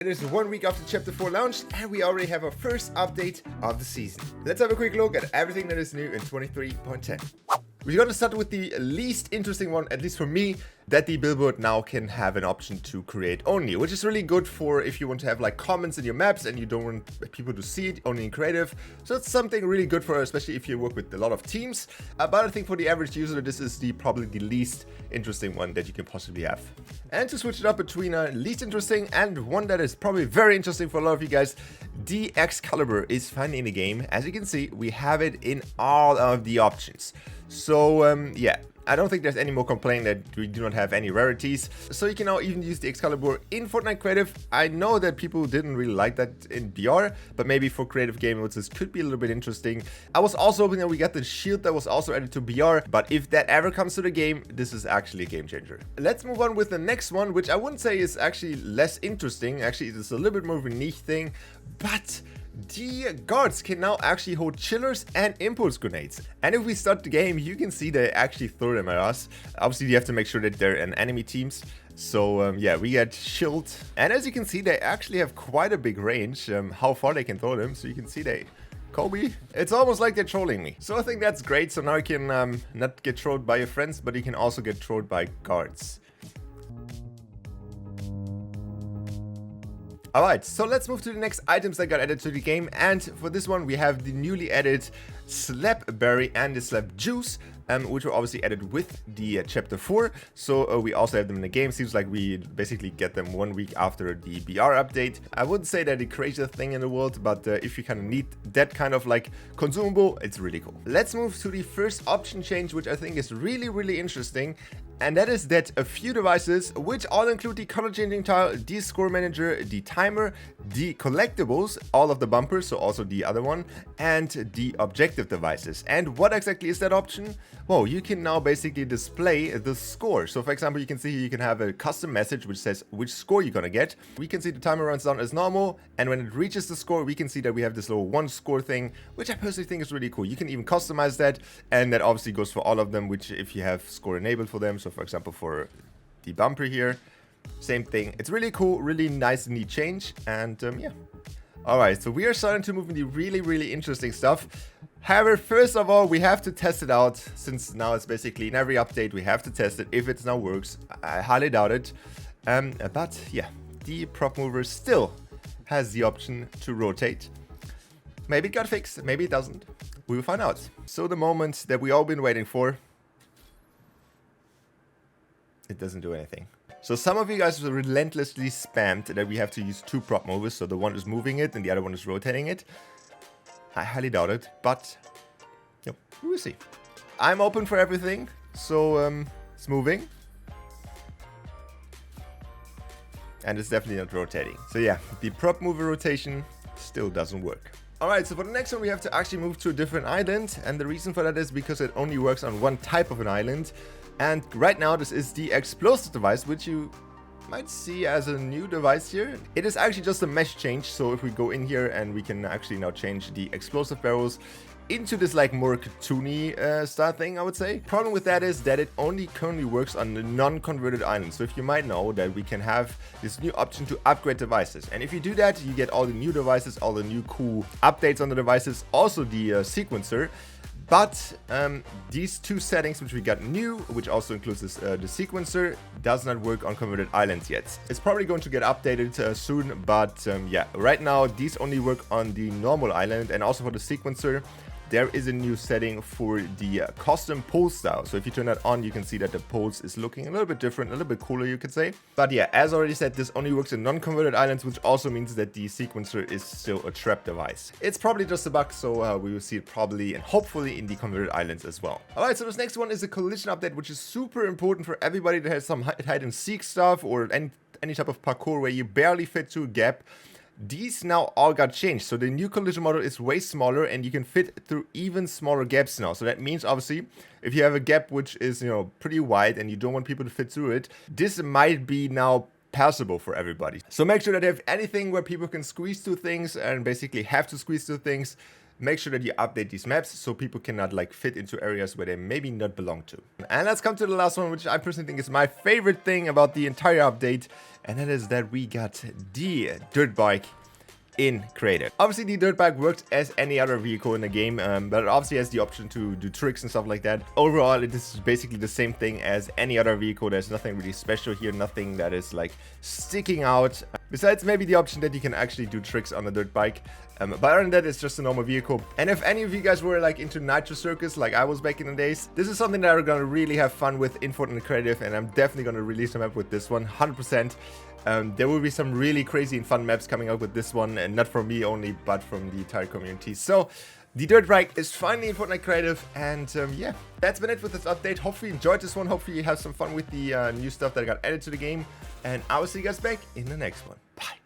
It is 1 week after Chapter 4 launched, and we already have our first update of the season. Let's have a quick look at everything that is new in 23.10. We're going to start with the least interesting one, at least for me, that the billboard now can have an option to create only, which is really good for if you want to have like comments in your maps and you don't want people to see it only in creative. So it's something really good for, especially if you work with a lot of teams. But I think for the average user, this is probably the least interesting one that you can possibly have. And to switch it up between least interesting and one that is probably very interesting for a lot of you guys, the Excalibur is finally in the game. As you can see, we have it in all of the options. So yeah, I don't think there's any more complaining that we do not have any rarities. So you can now even use the Excalibur in Fortnite Creative. I know that people didn't really like that in BR, but maybe for creative game modes this could be a little bit interesting. I was also hoping that we got the shield that was also added to BR, but if that ever comes to the game, this is actually a game changer. Let's move on with the next one, which I wouldn't say is actually less interesting. Actually, it's a little bit more of a niche thing, but the guards can now actually hold chillers and impulse grenades. And if we start the game, you can see they actually throw them at us. Obviously, you have to make sure that they're in enemy teams. So yeah, we get shield. And as you can see, they actually have quite a big range, how far they can throw them. So you can see they... Kobe, it's almost like they're trolling me. So I think that's great. So now you can not get trolled by your friends, but you can also get trolled by guards. Alright, so let's move to the next items that got added to the game, and for this one we have the newly added Slap Berry and the Slap Juice, which were obviously added with the Chapter 4, so we also have them in the game. Seems like we basically get them 1 week after the BR update. I wouldn't say they're the craziest thing in the world, but if you kind of need that kind of like consumable, it's really cool. Let's move to the first option change, which I think is really interesting. And that is that a few devices, which all include the color changing tile, the score manager, the timer, the collectibles, all of the bumpers, so also the other one, and the objective devices. And what exactly is that option? Well, you can now basically display the score. So for example, you can see you can have a custom message which says which score you're gonna get. We can see the timer runs down as normal, and when it reaches the score, we can see that we have this little one score thing, which I personally think is really cool. You can even customize that, and that obviously goes for all of them, which if you have score enabled for them. So for example, for the bumper here, same thing. It's really cool, really nice and neat change. And yeah. Alright, so we are starting to move into really interesting stuff. However, first of all, we have to test it out, since now it's basically in every update we have to test it if it now works. I highly doubt it. But yeah, the prop mover still has the option to rotate. Maybe it got fixed, maybe it doesn't. We will find out. So the moment that we all been waiting for, it doesn't do anything. So some of you guys relentlessly spammed that we have to use two prop movers, so the one is moving it and the other one is rotating it. I highly doubt it, but yep, we will see. I'm open for everything, so it's moving. And it's definitely not rotating. So yeah, the prop mover rotation still doesn't work. Alright, so for the next one we have to actually move to a different island, and the reason for that is because it only works on one type of an island. And right now this is the explosive device, which you might see as a new device here. It is actually just a mesh change, so if we go in here and we can actually now change the explosive barrels into this like more cartoony style thing, I would say. Problem with that is that it only currently works on the non-converted islands. So if you might know that we can have this new option to upgrade devices, and if you do that, you get all the new devices, all the new cool updates on the devices, also the sequencer. But these two settings which we got new, which also includes this, the sequencer, does not work on converted islands yet. It's probably going to get updated soon, but yeah, right now these only work on the normal island, and also for the sequencer, there is a new setting for the custom pulse style. So if you turn that on, you can see that the pulse is looking a little bit different, a little bit cooler, you could say. But yeah, as already said, this only works in non-converted islands, which also means that the sequencer is still a trap device. It's probably just a bug, so we will see it probably and hopefully in the converted islands as well. Alright, so this next one is a collision update, which is super important for everybody that has some hide and seek stuff or any type of parkour where you barely fit through a gap. These now all got changed, so the new collision model is way smaller and you can fit through even smaller gaps now. So that means obviously if you have a gap which is, you know, pretty wide and you don't want people to fit through it, this might be now passable for everybody. So make sure that you have anything where people can squeeze through things and basically have to squeeze through things. make sure that you update these maps so people cannot like fit into areas where they maybe not belong to. And let's come to the last one, which I personally think is my favorite thing about the entire update, and that is that we got the dirt bike in creative. Obviously the dirt bike works as any other vehicle in the game, but it obviously has the option to do tricks and stuff like that. Overall, it is basically the same thing as any other vehicle. There's nothing really special here, nothing that is like sticking out, besides maybe the option that you can actually do tricks on the dirt bike. But other than that, it's just a normal vehicle. And if any of you guys were like into Nitro Circus like I was back in the days, this is something that we're gonna really have fun with in Fortnite Creative, and I'm definitely gonna release a map with this one, 100%. There will be some really crazy and fun maps coming out with this one, and not from me only, but from the entire community. So the dirt bike is finally in Fortnite Creative, and yeah, that's been it with this update. Hopefully you enjoyed this one. Hopefully you have some fun with the new stuff that got added to the game, and I will see you guys back in the next one. Bye.